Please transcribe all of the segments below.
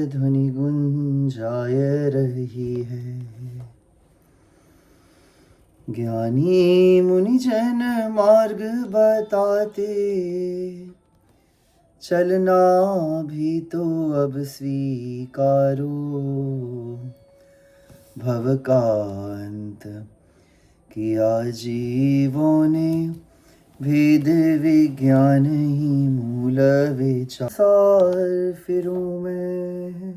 ध्वनि गुंजाय रही है। ज्ञानी मुनिजन मार्ग बताते, चलना भी तो अब स्वीकारो। भव का अंत किया जीवों ने, भेद विज्ञान ही मूल विचार फिरूं मैं।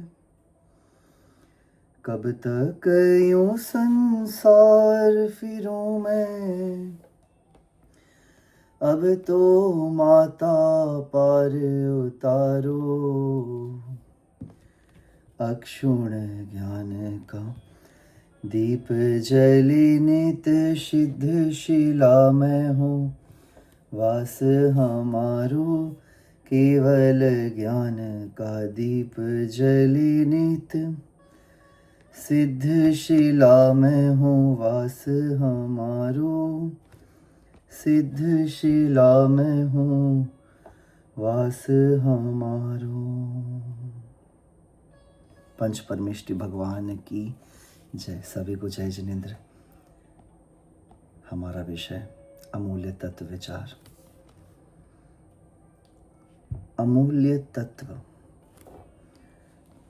कब तक यूं संसार फिरूं मैं, अब तो माता पार उतारो। अक्षुण ज्ञान का दीप जले नित, सिद्ध शिला मैं हूँ वास हमारो। केवल ज्ञान का दीप जले नित, सिद्ध शिला मैं हूँ वास हमारो। सिद्ध शिला मैं हूँ वास हमारो। पंच परमेष्टि भगवान की जय। सभी को जय जिनेन्द्र। हमारा विषय अमूल्य तत्व विचार। अमूल्य तत्व,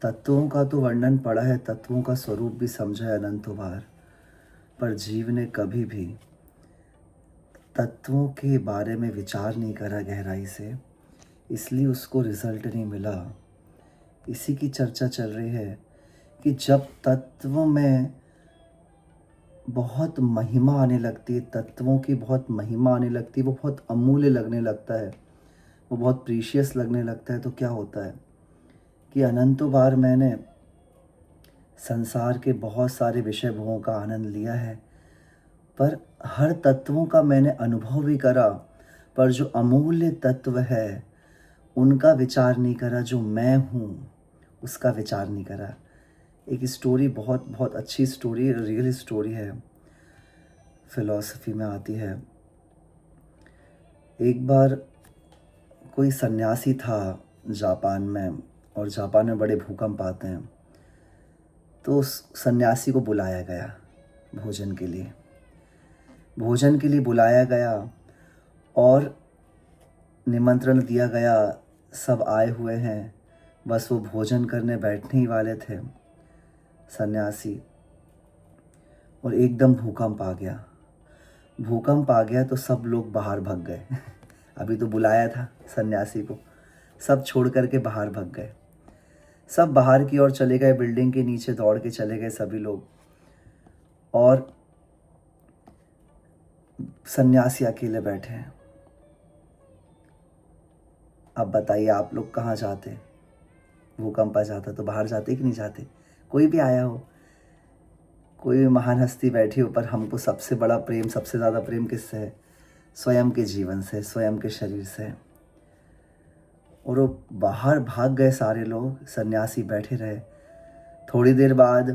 तत्वों का तो वर्णन पड़ा है, तत्वों का स्वरूप भी समझा है अनंतों बार, पर जीव ने कभी भी तत्वों के बारे में विचार नहीं करा गहराई से, इसलिए उसको रिजल्ट नहीं मिला। इसी की चर्चा चल रही है कि जब तत्व में बहुत महिमा आने लगती है, तत्वों की बहुत महिमा आने लगती है, वो बहुत अमूल्य लगने लगता है, वो बहुत प्रीशियस लगने लगता है, तो क्या होता है कि अनंतों बार मैंने संसार के बहुत सारे विषय भोगों का आनंद लिया है, पर हर तत्वों का मैंने अनुभव भी करा, पर जो अमूल्य तत्व है उनका विचार नहीं करा। जो मैं हूँ उसका विचार नहीं करा। एक स्टोरी, बहुत बहुत अच्छी स्टोरी, रियल स्टोरी है, फिलॉसफी में आती है। एक बार कोई सन्यासी था जापान में, और जापान में बड़े भूकंप आते हैं, तो उस सन्यासी को बुलाया गया भोजन के लिए। भोजन के लिए बुलाया गया और निमंत्रण दिया गया, सब आए हुए हैं, बस वो भोजन करने बैठने ही वाले थे सन्यासी, और एकदम भूकंप आ गया। भूकंप आ गया तो सब लोग बाहर भाग गए। अभी तो बुलाया था सन्यासी को, सब छोड़ करके बाहर भाग गए। सब बाहर की ओर चले गए, बिल्डिंग के नीचे दौड़ के चले गए सभी लोग, और सन्यासी अकेले बैठे हैं। अब बताइए आप लोग कहाँ जाते? भूकंप आ जाता तो बाहर जाते कि नहीं जाते? कोई भी आया हो, कोई भी महान हस्ती बैठी हो, पर हमको सबसे बड़ा प्रेम, सबसे ज़्यादा प्रेम किससे है? स्वयं के जीवन से, स्वयं के शरीर से। और वो बाहर भाग गए सारे लोग, सन्यासी बैठे रहे। थोड़ी देर बाद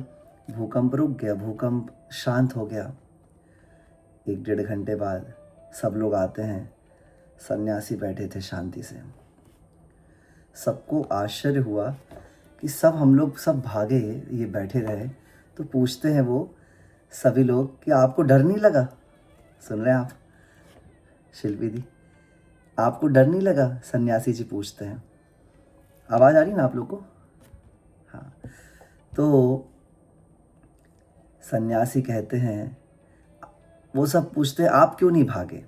भूकंप रुक गया, भूकंप शांत हो गया। 1-1.5 घंटे बाद सब लोग आते हैं, सन्यासी बैठे थे शांति से। सबको आश्चर्य हुआ कि सब हम लोग सब भागे, ये बैठे रहे। तो पूछते हैं वो सभी लोग कि आपको डर नहीं लगा? सुन रहे हैं आप शिल्पी दी? आपको डर नहीं लगा? सन्यासी जी पूछते हैं। आवाज़ आ रही ना आप लोग को? हाँ। तो सन्यासी कहते हैं, वो सब पूछते हैं आप क्यों नहीं भागे?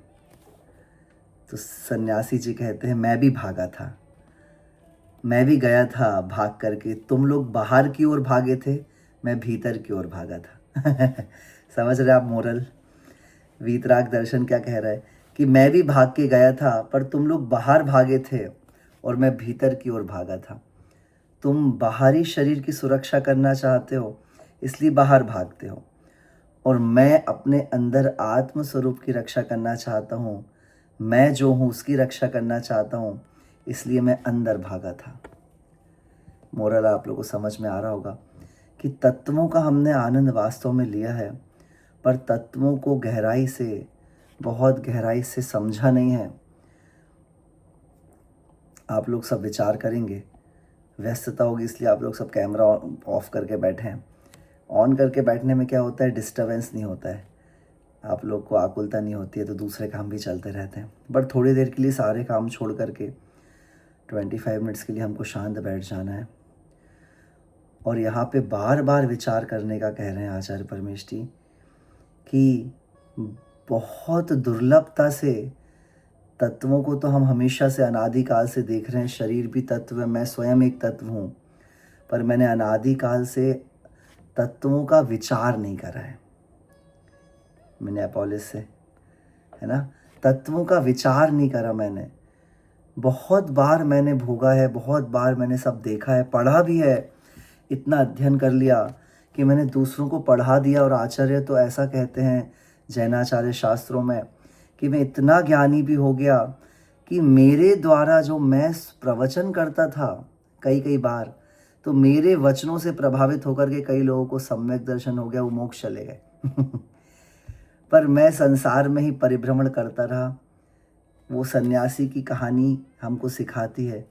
तो सन्यासी जी कहते हैं मैं भी भागा था, मैं भी गया था भाग करके। तुम लोग बाहर की ओर भागे थे, मैं भीतर की ओर भागा था। समझ रहे आप मोरल? वीतराग दर्शन क्या कह रहा है कि मैं भी भाग के गया था, पर तुम लोग बाहर भागे थे और मैं भीतर की ओर भागा था। तुम बाहरी शरीर की सुरक्षा करना चाहते हो, इसलिए बाहर भागते हो, और मैं अपने अंदर आत्म स्वरूप की रक्षा करना चाहता हूँ। मैं जो हूँ उसकी रक्षा करना चाहता हूँ, इसलिए मैं अंदर भागा था। मोरल आप लोगों को समझ में आ रहा होगा कि तत्वों का हमने आनंद वास्तव में लिया है, पर तत्वों को गहराई से, बहुत गहराई से समझा नहीं है। आप लोग सब विचार करेंगे, व्यस्तता होगी इसलिए आप लोग सब कैमरा ऑफ करके बैठे हैं। ऑन करके बैठने में क्या होता है, डिस्टर्बेंस नहीं होता है, आप लोग को आकुलता नहीं होती है, तो दूसरे काम भी चलते रहते हैं। बट थोड़ी देर के लिए सारे काम छोड़ करके 25 मिनट्स के लिए हमको शांत बैठ जाना है। और यहाँ पे बार बार विचार करने का कह रहे हैं आचार्य परमेश जी कि बहुत दुर्लभता से तत्वों को तो हम हमेशा से अनादिकाल से देख रहे हैं, शरीर भी तत्व है, मैं स्वयं एक तत्व हूँ, पर मैंने अनादिकाल से तत्वों का विचार नहीं करा है। मिनियापोलिस से, है ना, तत्वों का विचार नहीं करा मैंने। बहुत बार मैंने भोगा है, बहुत बार मैंने सब देखा है, पढ़ा भी है, इतना अध्ययन कर लिया कि मैंने दूसरों को पढ़ा दिया। और आचार्य तो ऐसा कहते हैं जैनाचार्य शास्त्रों में कि मैं इतना ज्ञानी भी हो गया कि मेरे द्वारा जो मैं प्रवचन करता था कई कई बार, तो मेरे वचनों से प्रभावित होकर के कई लोगों को सम्यक दर्शन हो गया, वो मोक्ष चले गए। पर मैं संसार में ही परिभ्रमण करता रहा। वो सन्यासी की कहानी हमको सिखाती है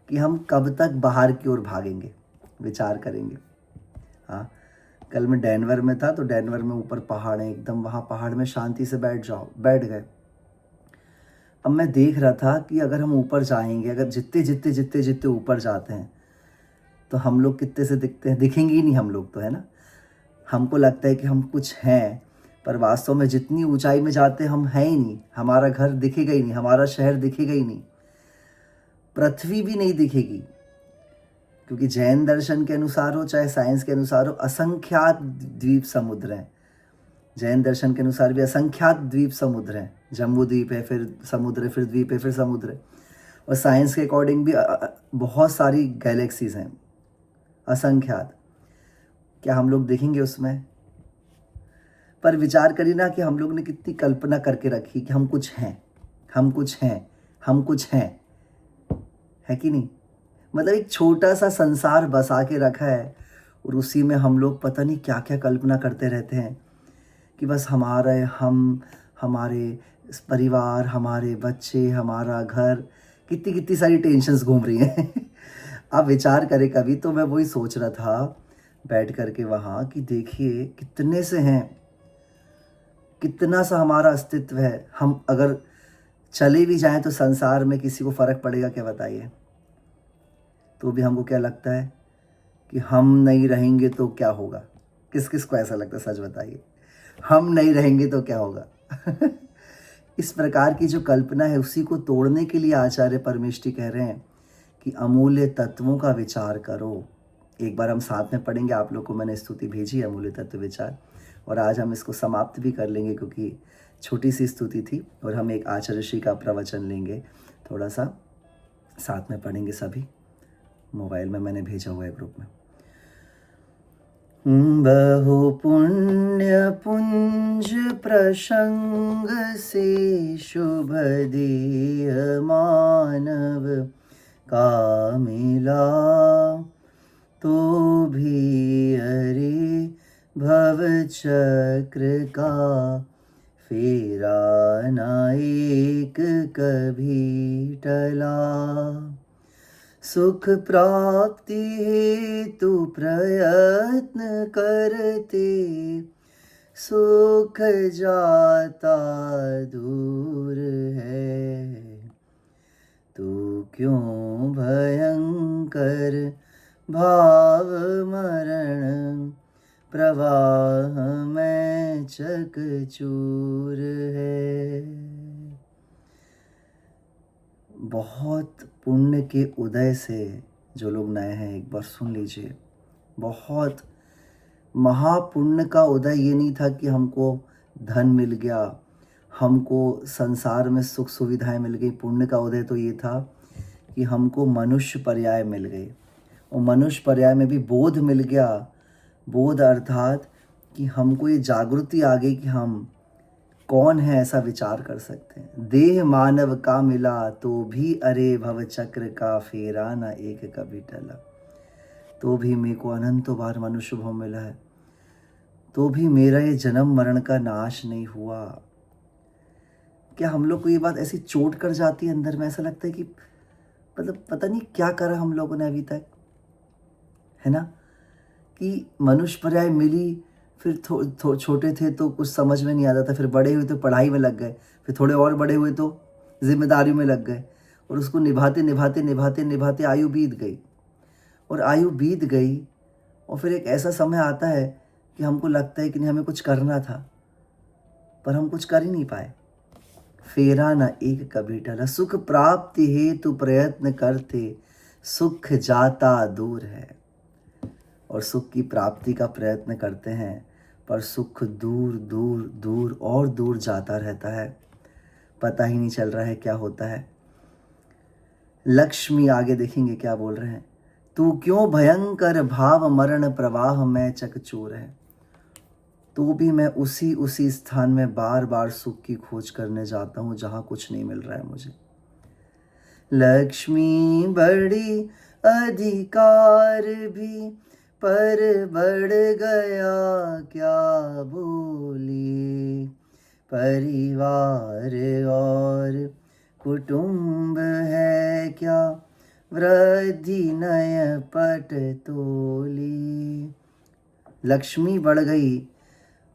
कि हम कब तक बाहर की ओर भागेंगे, विचार करेंगे। हाँ, कल मैं डेनवर में था, तो डेनवर में ऊपर पहाड़ है एकदम, वहाँ पहाड़ में शांति से बैठ जाओ, बैठ गए। अब मैं देख रहा था कि अगर हम ऊपर जाएंगे, अगर जितने जितने जितने जितने ऊपर जाते हैं तो हम लोग कितने से दिखते हैं, दिखेंगे ही नहीं हम लोग तो, है ना। हमको लगता है कि हम कुछ हैं, पर वास्तव में जितनी ऊंचाई में जाते हम हैं ही नहीं। हमारा घर दिखेगा ही नहीं, हमारा शहर दिखेगा ही नहीं, पृथ्वी भी नहीं दिखेगी। क्योंकि जैन दर्शन के अनुसार हो चाहे साइंस के अनुसार हो, असंख्यात द्वीप समुद्र हैं। जैन दर्शन के अनुसार भी असंख्यात द्वीप समुद्र हैं। जम्बू द्वीप है, फिर समुद्र है, फिर द्वीप है, फिर समुद्र है। और साइंस के अकॉर्डिंग भी बहुत सारी गैलेक्सीज हैं, असंख्यात। क्या हम लोग देखेंगे उसमें? पर विचार करिए ना कि हम लोग ने कितनी कल्पना करके रखी कि हम कुछ हैं, हम कुछ हैं, हम कुछ हैं, है कि नहीं। मतलब एक छोटा सा संसार बसा के रखा है और उसी में हम लोग पता नहीं क्या क्या कल्पना करते रहते हैं कि बस हमारे हम, हमारे परिवार, हमारे बच्चे, हमारा घर, कितनी कितनी सारी टेंशन्स घूम रही हैं। आप विचार करें कभी। तो मैं वही सोच रहा था बैठ करके वहाँ कि देखिए कितने से हैं, कितना सा हमारा अस्तित्व है। हम अगर चले भी जाएं तो संसार में किसी को फ़र्क पड़ेगा क्या, बताइए। तो भी हमको क्या लगता है कि हम नहीं रहेंगे तो क्या होगा। किस किस को ऐसा लगता है, सच बताइए, हम नहीं रहेंगे तो क्या होगा। इस प्रकार की जो कल्पना है उसी को तोड़ने के लिए आचार्य परमेष्ठी कह रहे हैं कि अमूल्य तत्वों का विचार करो। एक बार हम साथ में पढ़ेंगे, आप लोग को मैंने स्तुति भेजी अमूल्य तत्व विचार, और आज हम इसको समाप्त भी कर लेंगे क्योंकि छोटी सी स्तुति थी। और हम एक आचार्य श्री का प्रवचन लेंगे, थोड़ा सा साथ में पढ़ेंगे सभी। मोबाइल में मैंने भेजा हुआ है ग्रुप में। बहु पुण्य पुंज प्रसंग से शुभ देह मानव का मिला, तो भी अरे भव चक्र का फेरा ना एक कभी टला। सुख प्राप्ति हेतु प्रयत्न करते, सुख जाता दूर है। तू क्यों भयंकर भाव मरण प्रवाह में चकचूर है। बहुत पुण्य के उदय से जो लोग नए हैं एक बार सुन लीजिए, बहुत महापुण्य का उदय ये नहीं था कि हमको धन मिल गया, हमको संसार में सुख सुविधाएं मिल गई। पुण्य का उदय तो ये था कि हमको मनुष्य पर्याय मिल गई, और मनुष्य पर्याय में भी बोध मिल गया। बोध अर्थात कि हमको ये जागृति आ गई कि हम कौन है, ऐसा विचार कर सकते हैं। देह मानव का मिला, तो भी अरे भव चक्र का फेरा ना एक कभी टला। तो भी मेरे को अनंतों बार मनुष्य भाव मिला है, तो भी मेरा ये जन्म मरण का नाश नहीं हुआ। क्या हम लोग को ये बात ऐसी चोट कर जाती है अंदर में, ऐसा लगता है कि मतलब पता नहीं क्या करा हम लोगों ने अभी तक, है ना। कि मनुष्य पर्याय मिली, फिर छोटे थे तो कुछ समझ में नहीं आता था, फिर बड़े हुए तो पढ़ाई में लग गए, फिर थोड़े और बड़े हुए तो जिम्मेदारी में लग गए, और उसको निभाते निभाते निभाते निभाते आयु बीत गई। और आयु बीत गई और फिर एक ऐसा समय आता है कि हमको लगता है कि नहीं, हमें कुछ करना था, पर हम कुछ कर ही नहीं पाए। फेरा न एक कभी टला, सुख प्राप्ति हेतु प्रयत्न करते, सुख जाता दूर है। और सुख की प्राप्ति का प्रयत्न करते हैं, पर सुख दूर दूर दूर और दूर जाता रहता है, पता ही नहीं चल रहा है क्या होता है। लक्ष्मी आगे देखेंगे क्या बोल रहे हैं, तू क्यों भयंकर भाव मरण प्रवाह में चकचूर है। तो भी मैं उसी स्थान में बार बार सुख की खोज करने जाता हूँ जहाँ कुछ नहीं मिल रहा है मुझे। लक्ष्मी बड़ी अधिकार भी, पर बढ़ गया क्या बोले। परिवार और कुटुंब है क्या, वृद्धि नय पट तोली। लक्ष्मी बढ़ गई,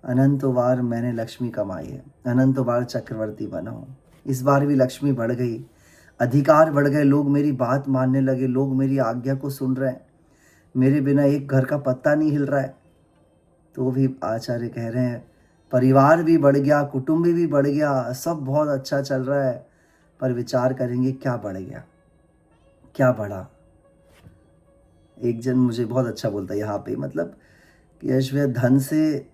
अनंतों बार मैंने लक्ष्मी कमाई है, अनंतों बार चक्रवर्ती बना हूँ, इस बार भी लक्ष्मी बढ़ गई, अधिकार बढ़ गए, लोग मेरी बात मानने लगे, लोग मेरी आज्ञा को सुन रहे हैं, मेरे बिना एक घर का पत्ता नहीं हिल रहा है। तो भी आचार्य कह रहे हैं परिवार भी बढ़ गया, कुटुंब भी बढ़ गया, सब बहुत अच्छा चल रहा है, पर विचार करेंगे क्या बढ़ गया, क्या बढ़ा। एक जन मुझे बहुत अच्छा बोलता है यहाँ पे, मतलब कि यश भैया धन से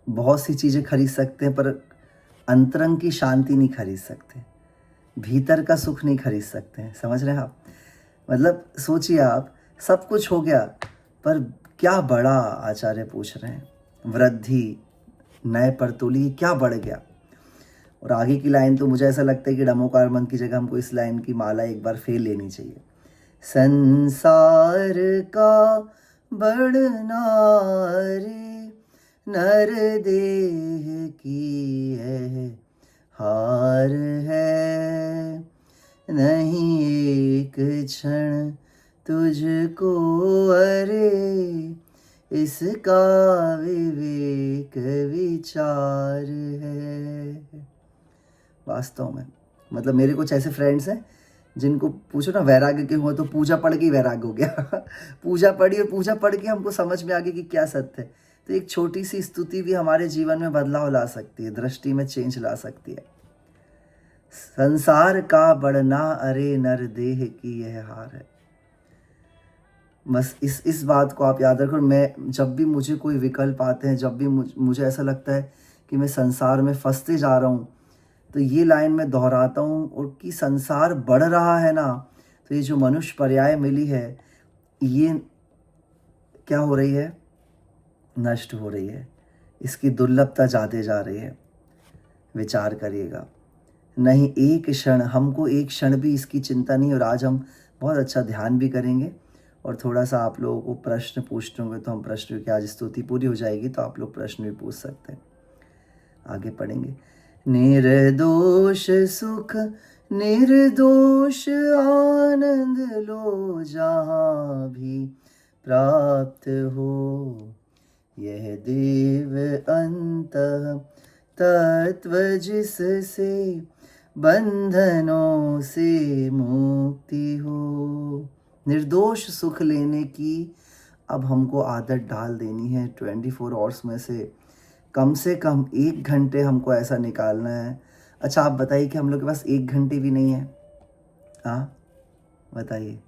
बहुत सी चीज़ें खरीद सकते हैं, पर अंतरंग की शांति नहीं खरीद सकते, भीतर का सुख नहीं खरीद सकते हैं। समझ रहे हैं आप? मतलब सोचिए आप, सब कुछ हो गया, पर क्या बढ़ा, आचार्य पूछ रहे हैं। वृद्धि नए पर तोली, क्या बढ़ गया। और आगे की लाइन तो मुझे ऐसा लगता है कि डमोकार मन की जगह हमको इस लाइन की माला एक बार फेल लेनी चाहिए। संसार का बढ़ना रे, नर देह की है हार है, नहीं एक क्षण तुझको अरे, इसका विवेक विचार है। वास्तव में मतलब मेरे कुछ ऐसे फ्रेंड्स हैं जिनको पूछो ना वैराग्य क्यों हुआ, तो पूजा पढ़ के ही वैराग्य हो गया पूजा पढ़ी और पूजा पढ़ के हमको समझ में आ गया कि क्या सत्य है। तो एक छोटी सी स्तुति भी हमारे जीवन में बदलाव ला सकती है, दृष्टि में चेंज ला सकती है। संसार का बढ़ना अरे, नर देह की यह हार है। बस इस बात को आप याद रखो। मैं जब भी मुझे कोई विकल्प आते हैं, जब भी मुझे ऐसा लगता है कि मैं संसार में फंसते जा रहा हूँ, तो ये लाइन मैं दोहराता हूँ, और कि संसार बढ़ रहा है ना, तो ये जो मनुष्य पर्याय मिली है, ये क्या हो रही है, नष्ट हो रही है, इसकी दुर्लभता जाते जा रही है। विचार करिएगा, नहीं एक क्षण, हमको एक क्षण भी इसकी चिंता नहीं। और आज हम बहुत अच्छा ध्यान भी करेंगे, और थोड़ा सा आप लोगों को प्रश्न पूछते होंगे, तो हम प्रश्न की आज स्तुति पूरी हो जाएगी, तो आप लोग प्रश्न भी पूछ सकते हैं। आगे पढ़ेंगे। निर्दोष सुख निर्दोष आनंद लो, जहाँ भी प्राप्त हो, यह देव अंतः तत्व जिससे बंधनों से मुक्ति हो। निर्दोष सुख लेने की अब हमको आदत डाल देनी है। 24 आवर्स में से कम 1 घंटे हमको ऐसा निकालना है। अच्छा आप बताइए कि हम लोग के पास 1 घंटे भी नहीं है? हाँ बताइए,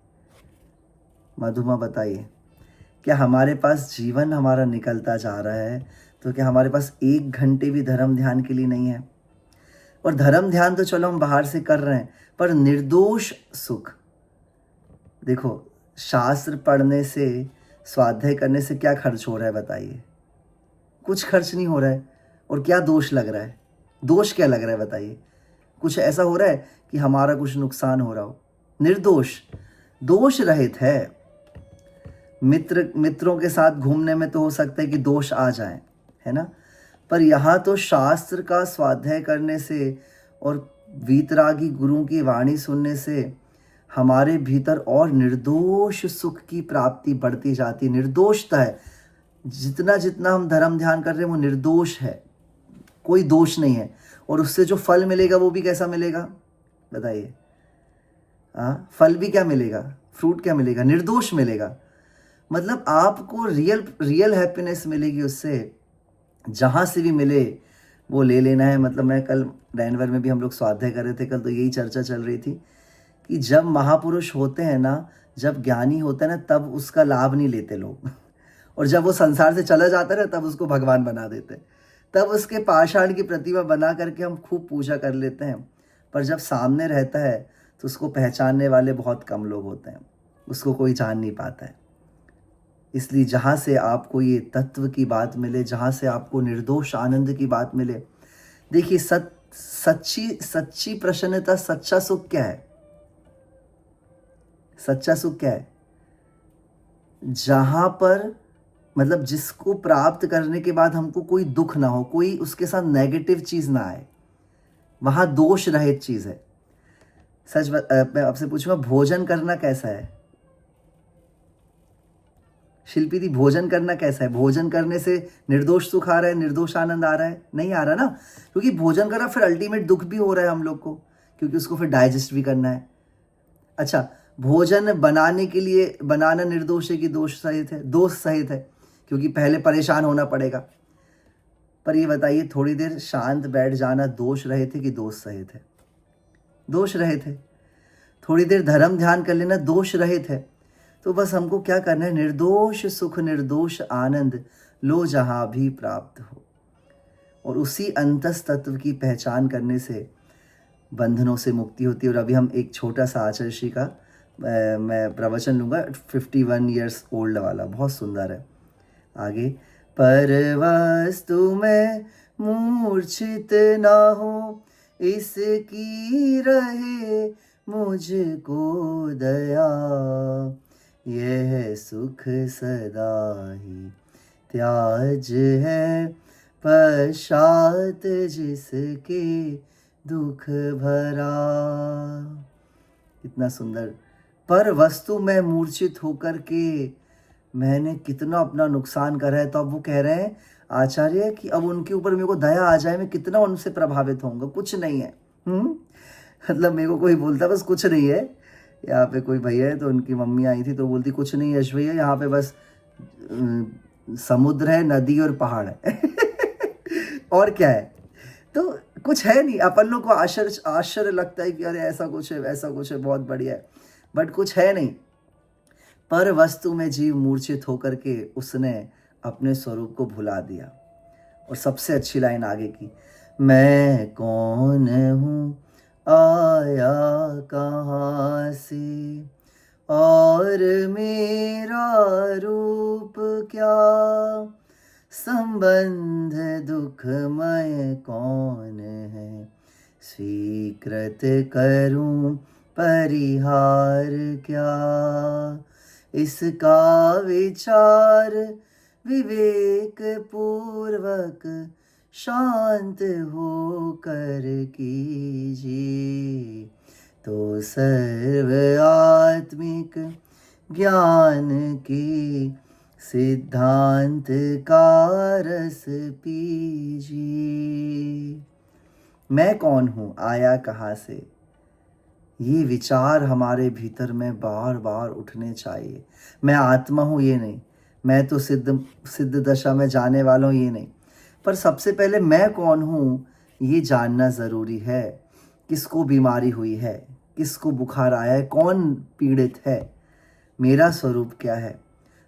मधुमा बताइए, क्या हमारे पास जीवन हमारा निकलता जा रहा है, तो क्या हमारे पास 1 घंटे भी धर्म ध्यान के लिए नहीं है? और धर्म ध्यान तो चलो हम बाहर से कर रहे हैं, पर निर्दोष सुख, देखो शास्त्र पढ़ने से, स्वाध्याय करने से क्या खर्च हो रहा है बताइए? कुछ खर्च नहीं हो रहा है। और क्या दोष लग रहा है? दोष क्या लग रहा है बताइए? कुछ ऐसा हो रहा है कि हमारा कुछ नुकसान हो रहा हो? निर्दोष, दोष रहित है। मित्रों के साथ घूमने में तो हो सकता है कि दोष आ जाए, है ना, पर यहाँ तो शास्त्र का स्वाध्याय करने से और वीतरागी गुरु की वाणी सुनने से हमारे भीतर और निर्दोष सुख की प्राप्ति बढ़ती जाती। निर्दोषता है, जितना जितना हम धर्म ध्यान कर रहे हैं वो निर्दोष है, कोई दोष नहीं है। और उससे जो फल मिलेगा वो भी कैसा मिलेगा बताइए? हाँ, फल भी क्या मिलेगा, फ्रूट क्या मिलेगा? निर्दोष मिलेगा। मतलब आपको रियल हैप्पीनेस मिलेगी उससे। जहाँ से भी मिले वो ले लेना है। मतलब मैं कल डैनवर में भी हम लोग स्वाध्याय कर रहे थे, कल तो यही चर्चा चल रही थी कि जब महापुरुष होते हैं ना, जब ज्ञानी होता है ना, तब उसका लाभ नहीं लेते लोग और जब वो संसार से चला जाता है ना, तब उसको भगवान बना देते हैं। तब उसके पाषाण की प्रतिमा बना करके हम खूब पूजा कर लेते हैं, पर जब सामने रहता है तो उसको पहचानने वाले बहुत कम लोग होते हैं, उसको कोई जान नहीं पाता है। इसलिए जहाँ से आपको ये तत्व की बात मिले, जहाँ से आपको निर्दोष आनंद की बात मिले, देखिए सच्ची प्रसन्नता, सच्चा सुख क्या है? सच्चा सुख क्या है? जहाँ पर मतलब जिसको प्राप्त करने के बाद हमको कोई दुख ना हो, कोई उसके साथ नेगेटिव चीज़ ना आए, वहाँ दोष रहित चीज़ है। मैं आपसे पूछूंगा, भोजन करना कैसा है? शिल्पी दी, भोजन करना कैसा है? भोजन करने से निर्दोष सुख आ रहा है, निर्दोष आनंद आ रहा है? नहीं आ रहा ना, क्योंकि भोजन करना फिर अल्टीमेट दुख भी हो रहा है हम लोग को, क्योंकि उसको फिर डाइजेस्ट भी करना है। अच्छा, भोजन बनाने के लिए बनाना निर्दोष है कि दोष सहित है? दोष सहित है, क्योंकि पहले परेशान होना पड़ेगा। पर ये बताइए, थोड़ी देर शांत बैठ जाना दोष रहित है कि दोष सहित है? दोष रहित है। थोड़ी देर धर्म ध्यान कर लेना दोष रहित है। तो बस हमको क्या करना है? निर्दोष सुख, निर्दोष आनंद लो जहाँ भी प्राप्त हो। और उसी अंतस तत्व की पहचान करने से बंधनों से मुक्ति होती है। और अभी हम एक छोटा सा आचार्य श्री का मैं प्रवचन लूँगा, 51 ईयर्स ओल्ड वाला, बहुत सुंदर है। आगे, पर वस्तु में मूर्छित ना हो, इसकी रहे मुझको दया, यह सुख सदा ही त्याज है, पश्चात जिसके दुख भरा। कितना सुंदर। पर वस्तु में मूर्छित होकर के मैंने कितना अपना नुकसान करा है, तो अब वो कह रहे हैं आचार्य कि अब उनके ऊपर मेरे को दया आ जाए, मैं कितना उनसे प्रभावित होऊंगा। कुछ नहीं है। मतलब मेरे को कोई बोलता बस कुछ नहीं है। यहाँ पे कोई भैया है, तो उनकी मम्मी आई थी तो बोलती कुछ नहीं यश भैया, यहाँ पे बस समुद्र है, नदी और पहाड़ है और क्या है? तो कुछ है नहीं। अपन लोग को आश्चर्य लगता है कि अरे ऐसा कुछ है, वैसा कुछ है, बहुत बढ़िया है, बट कुछ है नहीं। पर वस्तु में जीव मूर्छित होकर के उसने अपने स्वरूप को भुला दिया। और सबसे अच्छी लाइन आगे की, मैं कौन हूँ, आया कहाँ से, और मेरा रूप क्या, संबंध दुखमय कौन है, स्वीकृत करूं परिहार क्या, इसका विचार विवेक पूर्वक शांत होकर कीजिए, तो सर्व आत्मिक ज्ञान की सिद्धांत का रस पीजिए। मैं कौन हूँ, आया कहाँ से, ये विचार हमारे भीतर में बार बार उठने चाहिए। मैं आत्मा हूँ ये नहीं, मैं तो सिद्ध दशा में जाने वाला हूँ ये नहीं, पर सबसे पहले मैं कौन हूँ ये जानना ज़रूरी है। किसको बीमारी हुई है, किसको बुखार आया है, कौन पीड़ित है, मेरा स्वरूप क्या है,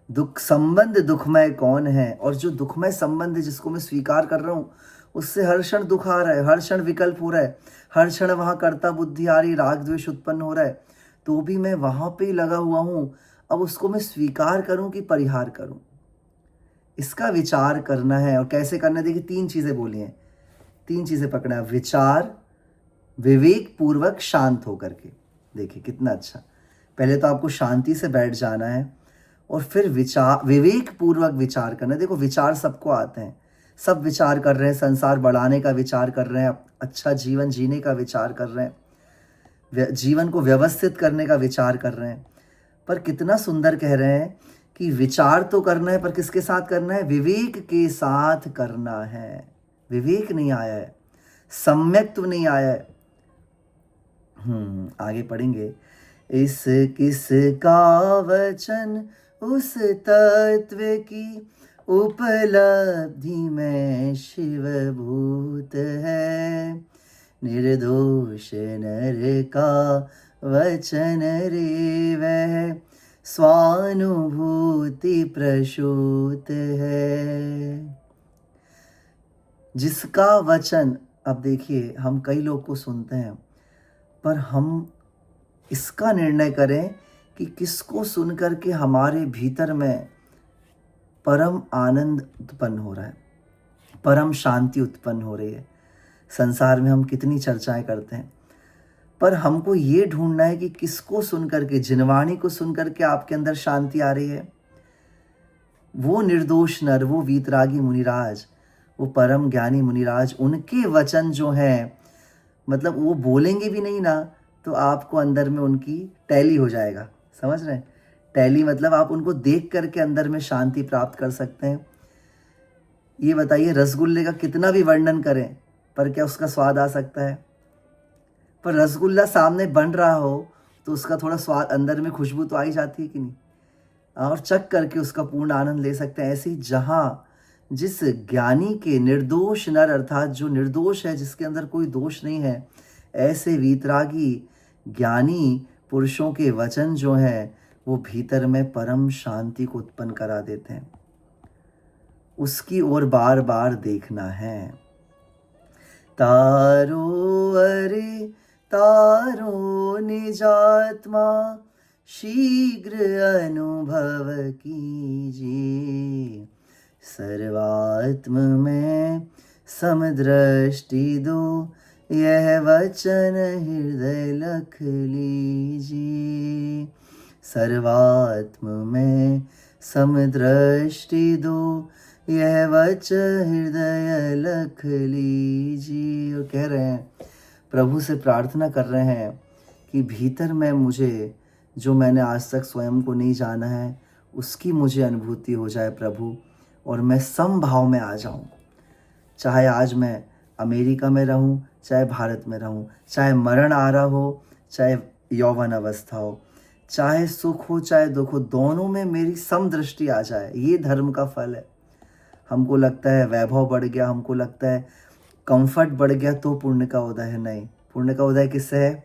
दुख संबंध दुखमय कौन है, और जो दुखमय संबंध जिसको मैं स्वीकार कर रहा हूँ उससे हर क्षण दुख आ रहा है, हर क्षण विकल्प हो रहा है, हर क्षण वहाँ कर्ता बुद्धि आ रही, राग द्वेष उत्पन्न हो रहा है, तो भी मैं वहाँ पे ही लगा हुआ हूँ। अब उसको मैं स्वीकार करूँ कि परिहार करूँ, इसका विचार करना है। और कैसे करना है? देखिए 3 चीज़ें बोली हैं, 3 चीज़ें पकड़ा है। विचार, विवेक पूर्वक शांत होकर के। देखिए कितना अच्छा। पहले तो आपको शांति से बैठ जाना है और फिर विवेक पूर्वक विचार करना है। देखो विचार सबको आते हैं, सब विचार कर रहे हैं, संसार बढ़ाने का विचार कर रहे हैं, अच्छा जीवन जीने का विचार कर रहे हैं, जीवन को व्यवस्थित करने का विचार कर रहे हैं। पर कितना सुंदर कह रहे हैं कि विचार तो करना है, पर किसके साथ करना है? विवेक के साथ करना है। विवेक नहीं आया है, सम्यक्त्व नहीं आया है। आगे पढ़ेंगे। इस किस का वचन उस तत्व की उपलब्धि में शिवभूत है। निर्दोष नर का वचन रे वह स्वानुभूति प्रसूत है। जिसका वचन, अब देखिए हम कई लोग को सुनते हैं, पर हम इसका निर्णय करें कि किसको सुन करके हमारे भीतर में परम आनंद उत्पन्न हो रहा है, परम शांति उत्पन्न हो रही है। संसार में हम कितनी चर्चाएं करते हैं, पर हमको ये ढूंढना है कि किसको सुन करके, जिनवाणी को सुन करके आपके अंदर शांति आ रही है। वो निर्दोष नर, वो वीतरागी मुनिराज, वो परम ज्ञानी मुनिराज, उनके वचन जो हैं, मतलब वो बोलेंगे भी नहीं ना तो आपको अंदर में उनकी टैली हो जाएगा। समझ रहे हैं? टैली मतलब आप उनको देख करके अंदर में शांति प्राप्त कर सकते हैं। ये बताइए, रसगुल्ले का कितना भी वर्णन करें पर क्या उसका स्वाद आ सकता है? पर रसगुल्ला सामने बन रहा हो तो उसका थोड़ा स्वाद, अंदर में खुशबू तो आ ही जाती है कि नहीं, और चख करके उसका पूर्ण आनंद ले सकते हैं। ऐसे ही जहाँ जिस ज्ञानी के निर्दोष नर, अर्थात जो निर्दोष है, जिसके अंदर कोई दोष नहीं है, ऐसे वीतरागी ज्ञानी पुरुषों के वचन जो हैं वो भीतर में परम शांति को उत्पन्न करा देते हैं। उसकी ओर बार बार देखना है। तारो अरे तारो निजात्मा शीघ्र अनुभव कीजिए। सर्वात्म में समदृष्टि दो, यह वचन हृदय लख लीजिए। सर्वात्म में समदृष्टि दो, यह वचन हृदय लख लीजिए। और कह रहे हैं, प्रभु से प्रार्थना कर रहे हैं कि भीतर में मुझे, जो मैंने आज तक स्वयं को नहीं जाना है, उसकी मुझे अनुभूति हो जाए प्रभु, और मैं समभाव में आ जाऊं। चाहे आज मैं अमेरिका में रहूं, चाहे भारत में रहूं, चाहे मरण आ रहा हो, चाहे यौवन अवस्था हो, चाहे सुख हो चाहे दुख हो, दोनों में मेरी समदृष्टि आ जाए। ये धर्म का फल है। हमको लगता है वैभव बढ़ गया, हमको लगता है कंफर्ट बढ़ गया तो पुण्य का उदय है। नहीं, पुण्य का उदय किससे है?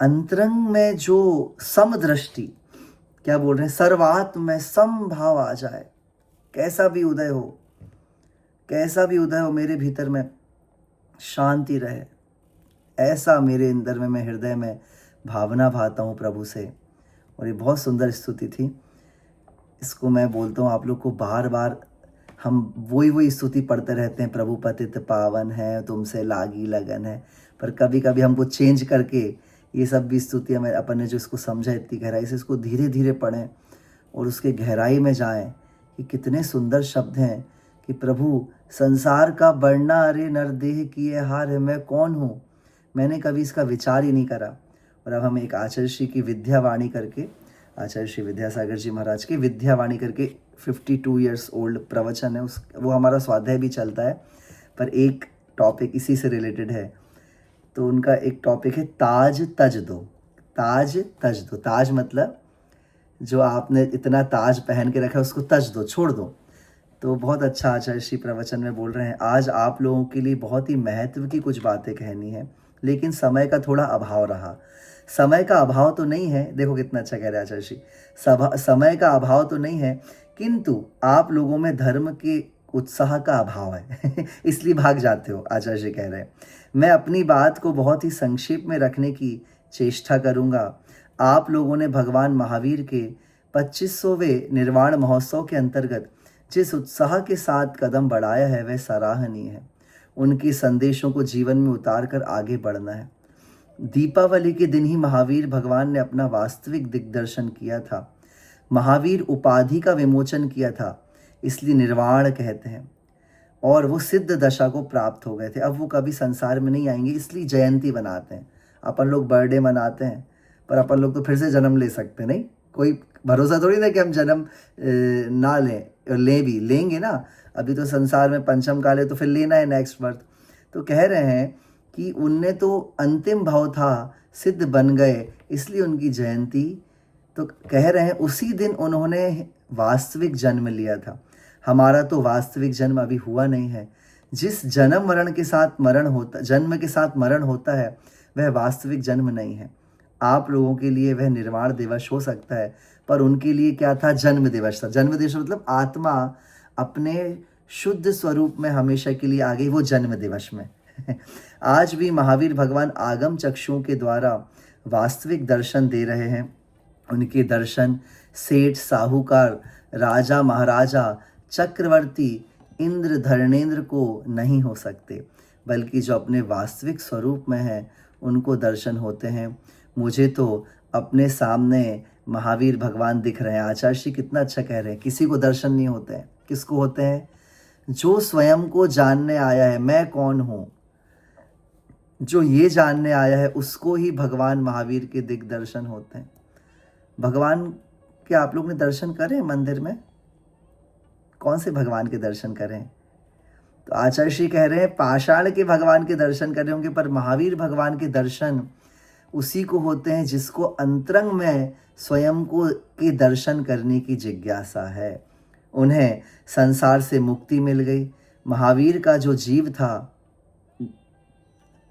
अंतरंग में जो समदृष्टि, क्या बोल रहे हैं, सर्वात्म में समभाव आ जाए। कैसा भी उदय हो, कैसा भी उदय हो, मेरे भीतर में शांति रहे, ऐसा मेरे अंदर में, मैं हृदय में भावना भाता हूँ प्रभु से। और ये बहुत सुंदर स्तुति थी। इसको मैं बोलता हूँ आप लोग को बार बार, हम वही स्तुति पढ़ते रहते हैं, प्रभु पतित पावन है, तुमसे लागी लगन है, पर कभी कभी हमको चेंज करके ये सब भी स्तुति हमें, अपन ने जो इसको समझा इतनी गहराई से, इसको धीरे धीरे पढ़ें और उसके गहराई में जाएं कि कितने सुंदर शब्द हैं कि प्रभु संसार का बढ़ना, अरे नरदेह किए हार है, मैं कौन हूँ, मैंने कभी इसका विचार ही नहीं करा। और अब हम एक आचार्य श्री की विद्यावाणी करके, आचार्य श्री विद्यासागर जी महाराज की विद्यावाणी करके 52 ईयर्स ओल्ड प्रवचन है, वो हमारा स्वाध्याय भी चलता है, पर एक टॉपिक इसी से रिलेटेड है। तो उनका एक टॉपिक है ताज तज दो। ताज तज दो, ताज मतलब जो आपने इतना ताज पहन के रखा है उसको तज दो, छोड़ दो। तो बहुत अच्छा आचार्य श्री प्रवचन में बोल रहे हैं, आज आप लोगों के लिए बहुत ही महत्व की कुछ बातें कहनी है, लेकिन समय का थोड़ा अभाव रहा। समय का अभाव तो नहीं है, देखो कितना अच्छा कह रहे हैं आचार्य श्री, समय का अभाव तो नहीं है, किंतु आप लोगों में धर्म के उत्साह का अभाव है इसलिए भाग जाते हो। आचार्य जी कह रहे हैं, मैं अपनी बात को बहुत ही संक्षेप में रखने की चेष्टा करूंगा। आप लोगों ने भगवान महावीर के 25वें निर्वाण महोत्सव के अंतर्गत जिस उत्साह के साथ कदम बढ़ाया है वह सराहनीय है। उनके संदेशों को जीवन में उतार कर आगे बढ़ना है। दीपावली के दिन ही महावीर भगवान ने अपना वास्तविक दिग्दर्शन किया था। महावीर उपाधि का विमोचन किया था, इसलिए निर्वाण कहते हैं। और वो सिद्ध दशा को प्राप्त हो गए थे। अब वो कभी संसार में नहीं आएंगे, इसलिए जयंती बनाते हैं। अपन लोग बर्थडे मनाते हैं, पर अपन लोग तो फिर से जन्म ले सकते नहीं, कोई भरोसा थोड़ी ना कि हम जन्म ना लें, और भी लेंगे ना। अभी तो संसार में पंचम काल है, तो फिर लेना है नेक्स्ट बर्थ। तो कह रहे हैं कि उनने तो अंतिम भाव था, सिद्ध बन गए, इसलिए उनकी जयंती। तो कह रहे हैं उसी दिन उन्होंने वास्तविक जन्म लिया था। हमारा तो वास्तविक जन्म अभी हुआ नहीं है। जिस जन्म मरण के साथ मरण होता, जन्म के साथ मरण होता है, वह वास्तविक जन्म नहीं है। आप लोगों के लिए वह निर्वाण दिवस हो सकता है, पर उनके लिए क्या था? जन्म दिवस था। जन्म दिवस मतलब आत्मा अपने शुद्ध स्वरूप में हमेशा के लिए आ गई, वो जन्म दिवस में। आज भी महावीर भगवान आगम चक्षुओं के द्वारा वास्तविक दर्शन दे रहे हैं। उनके दर्शन सेठ, साहूकार, राजा, महाराजा, चक्रवर्ती, इंद्र, धर्मेंद्र को नहीं हो सकते, बल्कि जो अपने वास्तविक स्वरूप में है उनको दर्शन होते हैं। मुझे तो अपने सामने महावीर भगवान दिख रहे हैं। आचार्य श्री कितना अच्छा कह रहे हैं, किसी को दर्शन नहीं होते हैं। किसको होते हैं? जो स्वयं को जानने आया है, मैं कौन हूँ, जो ये जानने आया है, उसको ही भगवान महावीर के दिग्दर्शन होते हैं। भगवान के आप लोग ने दर्शन करें मंदिर में? कौन से भगवान के दर्शन करें? तो आचार्य श्री कह रहे हैं पाषाण के भगवान के दर्शन कर रहे होंगे, पर महावीर भगवान के दर्शन उसी को होते हैं जिसको अंतरंग में स्वयं को के दर्शन करने की जिज्ञासा है। उन्हें संसार से मुक्ति मिल गई। महावीर का जो जीव था,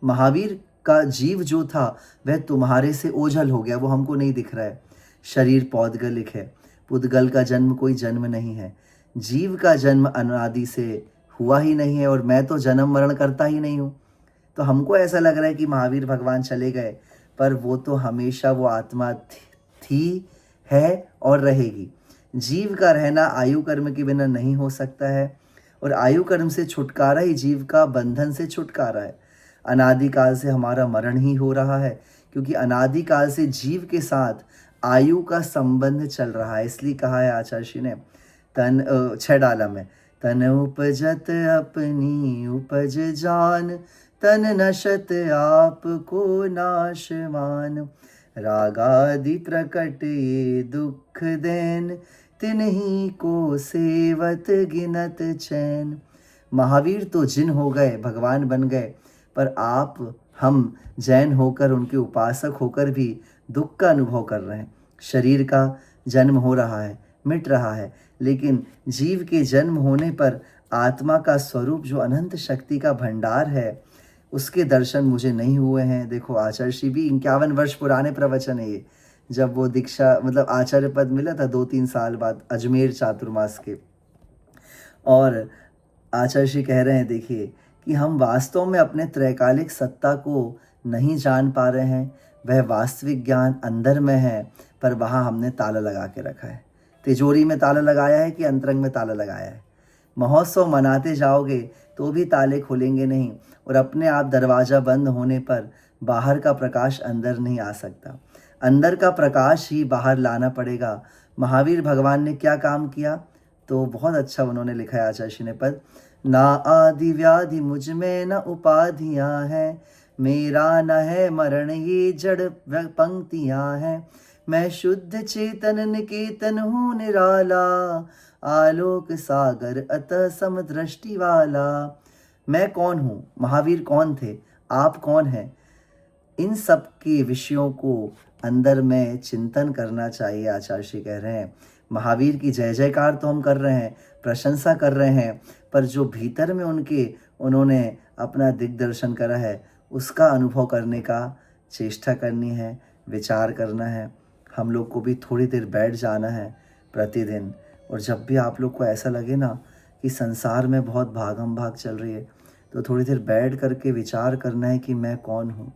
महावीर का जीव जो था, वह तुम्हारे से ओझल हो गया, वो हमको नहीं दिख रहा है। शरीर पौद्गलिक है, पुद्गल का जन्म कोई जन्म नहीं है। जीव का जन्म अनादि से हुआ ही नहीं है, और मैं तो जन्म मरण करता ही नहीं हूँ। तो हमको ऐसा लग रहा है कि महावीर भगवान चले गए, पर वो तो हमेशा वो आत्मा थी, है और रहेगी। जीव का रहना आयु कर्म के बिना नहीं हो सकता है, और आयु कर्म से छुटकारा ही जीव का बंधन से छुटकारा है। अनादिकाल से हमारा मरण ही हो रहा है, क्योंकि अनादिकाल से जीव के साथ आयु का संबंध चल रहा है। इसलिए कहा है आचार्य श्री ने तन 6 डाला में, तन उपजत अपनी उपज जान, तन नशत आप को नाशमान, रागादि प्रकट ये दुख देन, तिन्ही को सेवत गिनत चैन। महावीर तो जिन हो गए, भगवान बन गए, पर आप, हम जैन होकर, उनके उपासक होकर भी दुख का अनुभव कर रहे हैं। शरीर का जन्म हो रहा है, मिट रहा है, लेकिन जीव के जन्म होने पर आत्मा का स्वरूप जो अनंत शक्ति का भंडार है, उसके दर्शन मुझे नहीं हुए हैं। देखो आचार्य श्री भी 51 वर्ष पुराने प्रवचन है ये। जब वो दीक्षा मतलब आचार्य पद मिला था 2-3 साल बाद अजमेर चातुर्मास के, और आचार्य श्री कह रहे हैं देखिए कि हम वास्तव में अपने त्रैकालिक सत्ता को नहीं जान पा रहे हैं। वह वास्तविक ज्ञान अंदर में है, पर वहाँ हमने ताला लगा के रखा है। तिजोरी में ताला लगाया है कि अंतरंग में ताला लगाया है? महोत्सव मनाते जाओगे तो भी ताले खुलेंगे नहीं, और अपने आप दरवाज़ा बंद होने पर बाहर का प्रकाश अंदर नहीं आ सकता। अंदर का प्रकाश ही बाहर लाना पड़ेगा। महावीर भगवान ने क्या काम किया? तो बहुत अच्छा उन्होंने लिखा है आचार्य श्री ने पद, ना आदि व्याधि मुझ में न उपाधियाँ हैं, मेरा न है मरण ये जड़ पंक्तियाँ हैं, मैं शुद्ध चेतन निकेतन हूँ निराला, आलोक सागर अतः समदृष्टि वाला। मैं कौन हूँ? महावीर कौन थे? आप कौन हैं? इन सब के विषयों को अंदर में चिंतन करना चाहिए। आचार्य श्री कह रहे हैं महावीर की जय जयकार तो हम कर रहे हैं, प्रशंसा कर रहे हैं, पर जो भीतर में उन्होंने अपना दिग्दर्शन करा है, उसका अनुभव करने का चेष्टा करनी है, विचार करना है। हम लोग को भी थोड़ी देर बैठ जाना है प्रतिदिन, और जब भी आप लोग को ऐसा लगे ना कि संसार में बहुत भागम भाग चल रही है, तो थोड़ी देर बैठ करके विचार करना है कि मैं कौन हूँ।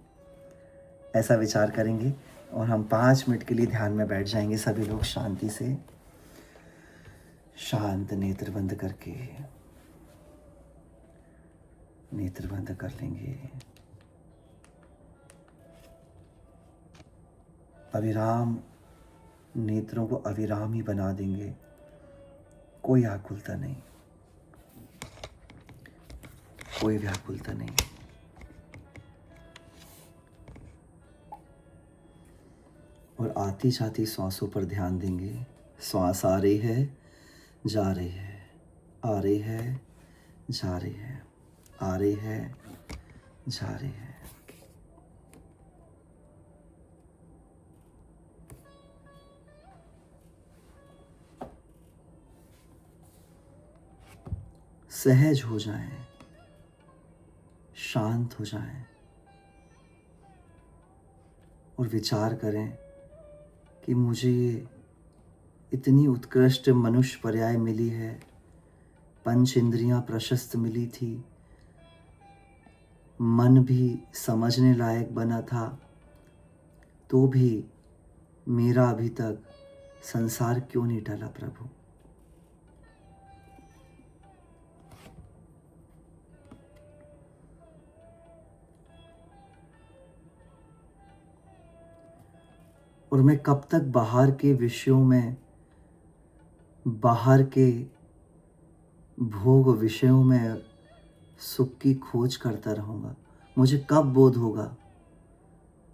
ऐसा विचार करेंगे और हम 5 मिनट के लिए ध्यान में बैठ जाएंगे सभी लोग शांति से, शांत नेत्र बंद करके। नेत्र बंद कर लेंगे। अविराम नेत्रों को अविराम ही बना देंगे, कोई आँख खुलता नहीं। कोई व्याकुलता नहीं। और आती जाती सांसों पर ध्यान देंगे। श्वास आ रही है, जा रही है, आ रही है, जा रही है, आ रही है, जा रही है। सहज हो जाएं, शांत हो जाएं और विचार करें कि मुझे ये इतनी उत्कृष्ट मनुष्य पर्याय मिली है, पंच इंद्रियां प्रशस्त मिली थी, मन भी समझने लायक बना था, तो भी मेरा अभी तक संसार क्यों नहीं टला प्रभु। और मैं कब तक बाहर के विषयों में, बाहर के भोग विषयों में सुख की खोज करता रहूँगा। मुझे कब बोध होगा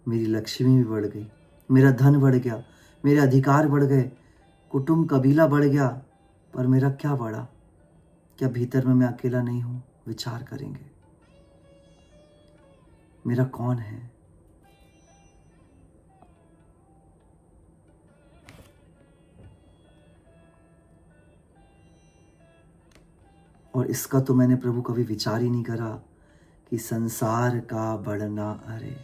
मेरी लक्ष्मी भी बढ़ गई, मेरा धन बढ़ गया, मेरे अधिकार बढ़ गए, कुटुंब कबीला बढ़ गया, पर मेरा क्या बढ़ा? क्या भीतर में मैं अकेला नहीं हूँ? विचार करेंगे, मेरा कौन है? और इसका तो मैंने प्रभु कभी विचार ही नहीं करा कि संसार का बढ़ना, अरे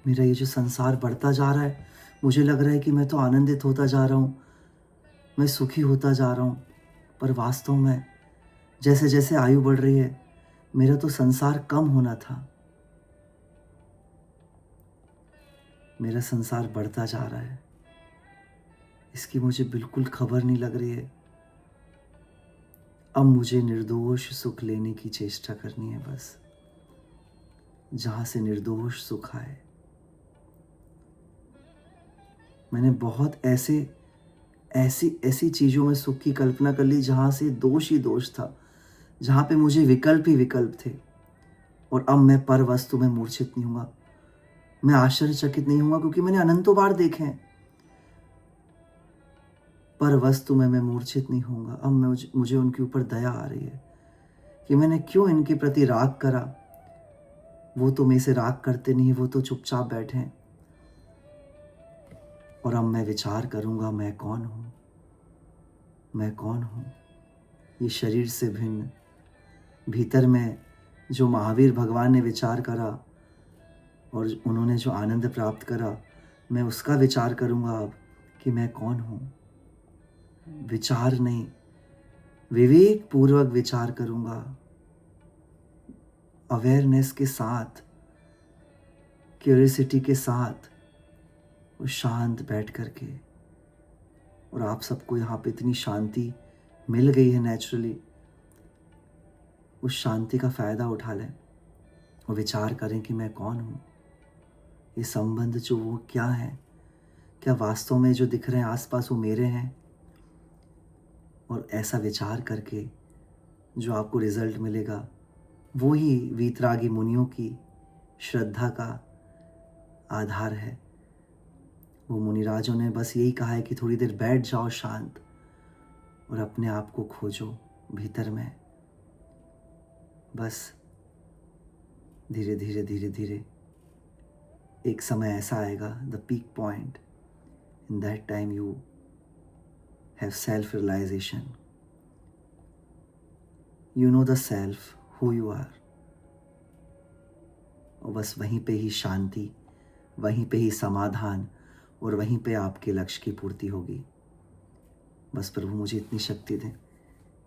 मेरा ये जो संसार बढ़ता जा रहा है, मुझे लग रहा है कि मैं तो आनंदित होता जा रहा हूँ, मैं सुखी होता जा रहा हूँ, पर वास्तव में जैसे जैसे आयु बढ़ रही है, मेरा तो संसार कम होना था। मेरा संसार बढ़ता जा रहा है, इसकी मुझे बिल्कुल खबर नहीं लग रही है। अब मुझे निर्दोष सुख लेने की चेष्टा करनी है, बस जहाँ से निर्दोष सुख आए। मैंने बहुत ऐसी चीज़ों में सुख की कल्पना कर ली जहाँ से दोष ही दोष था, जहाँ पे मुझे विकल्प ही विकल्प थे। और अब मैं पर वस्तु में मूर्छित नहीं हुआ, मैं आश्चर्यचकित नहीं हुआ, क्योंकि मैंने अनंतों बार देखे हैं। पर वस्तु में मैं मूर्छित नहीं होऊंगा। अब मुझे उनके ऊपर दया आ रही है कि मैंने क्यों इनके प्रति राग करा। वो तो मेरे से राग करते नहीं, वो तो चुपचाप बैठे हैं। और अब मैं विचार करूंगा, मैं कौन हूँ, मैं कौन हूँ? ये शरीर से भिन्न, भीतर में जो महावीर भगवान ने विचार करा और उन्होंने जो आनंद प्राप्त करा, मैं उसका विचार करूंगा अब कि मैं कौन हूँ। विचार नहीं, विवेक पूर्वक विचार करूंगा, अवेयरनेस के साथ, क्यूरियोसिटी के साथ, और शांत बैठ करके। और आप सबको यहाँ पे इतनी शांति मिल गई है नेचुरली, उस शांति का फ़ायदा उठा लें और विचार करें कि मैं कौन हूँ। ये संबंध जो वो क्या है, क्या वास्तव में जो दिख रहे हैं आसपास वो मेरे हैं? और ऐसा विचार करके जो आपको रिजल्ट मिलेगा, वो ही वीतरागी मुनियों की श्रद्धा का आधार है। वो मुनिराजों ने बस यही कहा है कि थोड़ी देर बैठ जाओ शांत और अपने आप को खोजो भीतर में। बस धीरे धीरे धीरे धीरे एक समय ऐसा आएगा, the peak point, in that time you have self realization, you know the self, who you are. और बस वहीं पे ही शांति, वहीं पे ही समाधान, और वहीं पे आपके लक्ष्य की पूर्ति होगी। बस प्रभु मुझे इतनी शक्ति दें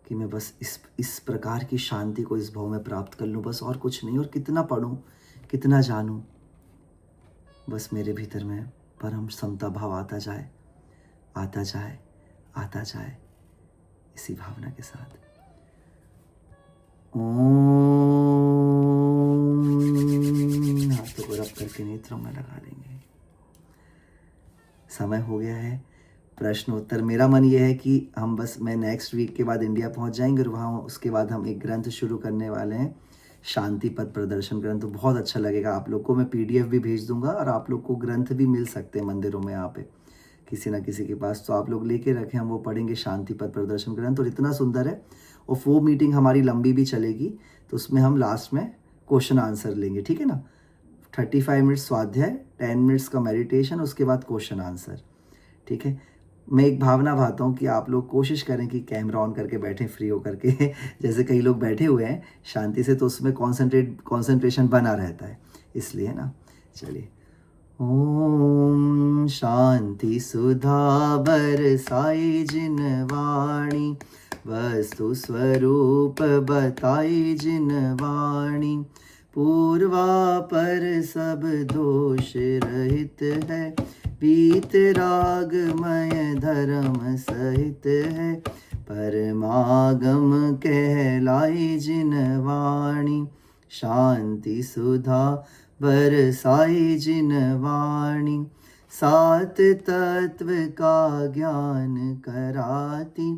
कि मैं बस इस प्रकार की शांति को इस भाव में प्राप्त कर लूँ, बस और कुछ नहीं। और कितना पढ़ूँ, कितना जानूँ, बस मेरे भीतर में परम समता भाव आता जाए, आता जाए, आता जाए, इसी भावना के साथ। ओम, हाथों को रब करके नेत्रों में लगा लेंगे। समय हो गया है प्रश्न उत्तर। मेरा मन ये है कि मैं नेक्स्ट वीक के बाद इंडिया पहुंच जाएंगे और वहाँ उसके बाद हम एक ग्रंथ शुरू करने वाले हैं शांति पथ प्रदर्शन ग्रंथ, तो बहुत अच्छा लगेगा आप लोग को। मैं PDF भी भेज दूंगा और आप लोग को ग्रंथ भी मिल सकते हैं मंदिरों में यहाँ पे किसी ना किसी के पास, तो आप लोग लेके रखें, हम वो पढ़ेंगे शांति पथ प्रदर्शन ग्रंथ। और इतना सुंदर है, और वो मीटिंग हमारी लंबी भी चलेगी, तो उसमें हम लास्ट में क्वेश्चन आंसर लेंगे, ठीक है ना। 35 मिनट्स स्वाध्याय, 10 मिनट्स का मेडिटेशन, उसके बाद क्वेश्चन आंसर, ठीक है। मैं एक भावना भाता हूँ कि आप लोग कोशिश करें कि कैमरा ऑन करके बैठें फ्री होकर के जैसे कई लोग बैठे हुए हैं शांति से, तो उसमें कंसंट्रेशन बना रहता है, इसलिए ना। चलिए, ओम शांति सुधा बरसाई जिन वाणी, वस्तु स्वरूप बताई जिन वाणी, पूर्वा पर सब दोष रहित है, पीत रागमय धर्म सहित है, परमागम कहलाई जिन वाणी, शांति सुधा बरसाई जिन वाणी, सात तत्व का ज्ञान कराती,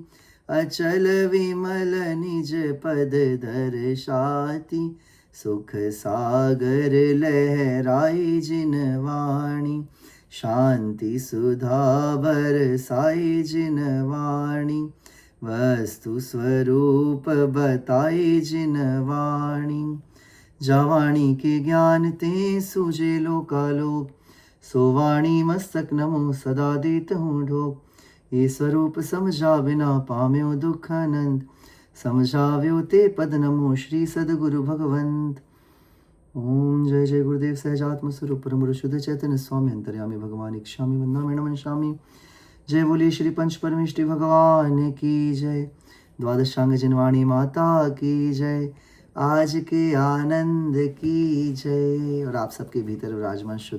अचल विमल निज पद दर्शाती, सुख सागर लहराई जिन वाणी, शांति सुधा बरसाई जिन वाणी, वस्तु स्वरूप बताई जिन वाणी, जावाणी के ज्ञान ते सूझे लोकालोक, सो वाणी मस्तक नमो सदा देत हूँ ढोक, ये स्वरूप समझा बिना पाम्यो दुख अनंत, समझाव्यो ते पद नमो श्री सद्गुरु भगवंत। ओम जय जय गुरुदेव सहजात्म स्वरूप परम शुद्ध चैतन्य स्वामी अंतर्यामी भगवान इच्छामी वंदना नमः। जय बोलिए श्री पंच परमेष्टि भगवान की जय, द्वादशांग जिनवाणी माता की जय, आज के आनंद की जय। और आप सबके भीतर विराजमान शुद्ध